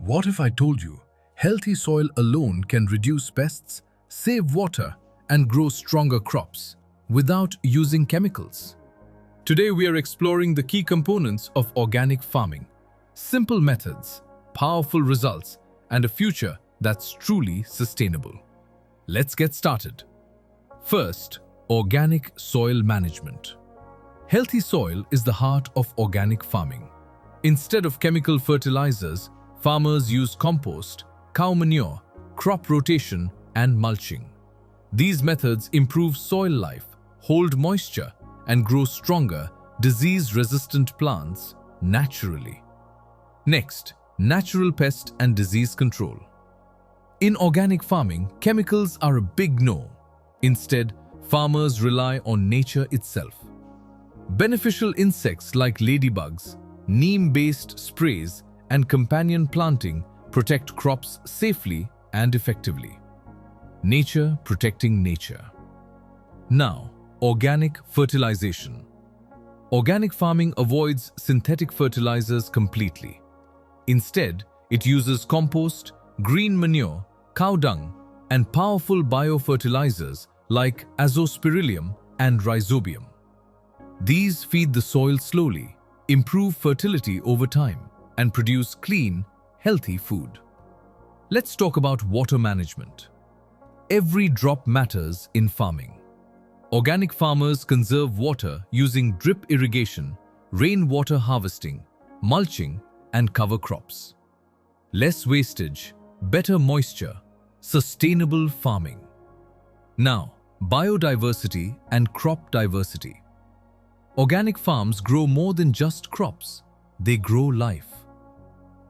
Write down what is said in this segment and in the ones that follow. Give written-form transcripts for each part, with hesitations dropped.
What if I told you healthy soil alone can reduce pests, save water, and grow stronger crops without using chemicals? Today we are exploring the key components of organic farming. Simple methods, powerful results, and a future that's truly sustainable. Let's get started. First, organic soil management. Healthy soil is the heart of organic farming. Instead of chemical fertilizers, farmers use compost, cow manure, crop rotation, and mulching. These methods improve soil life, hold moisture, and grow stronger, disease-resistant plants naturally. Next, natural pest and disease control. In organic farming, chemicals are a big no. Instead, farmers rely on nature itself. Beneficial insects like ladybugs, neem-based sprays, and companion planting protect crops safely and effectively. Nature protecting nature. Now, organic fertilization. Organic farming avoids synthetic fertilizers completely. Instead, it uses compost, green manure, cow dung, and powerful biofertilizers like azospirillum and rhizobium. These feed the soil slowly, improve fertility over time, and produce clean, healthy food. Let's talk about water management. Every drop matters in farming. Organic farmers conserve water using drip irrigation, rainwater harvesting, mulching, and cover crops. Less wastage, better moisture, sustainable farming. Now, biodiversity and crop diversity. Organic farms grow more than just crops, they grow life.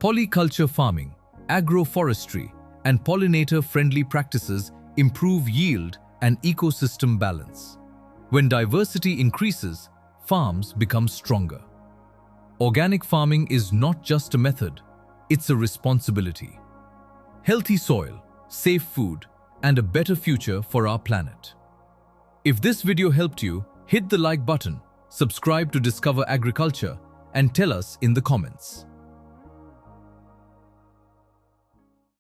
Polyculture farming, agroforestry, and pollinator-friendly practices improve yield and ecosystem balance. When diversity increases, farms become stronger. Organic farming is not just a method, it's a responsibility. Healthy soil, safe food, and a better future for our planet. If this video helped you, hit the like button, subscribe to Discover Agriculture, and tell us in the comments.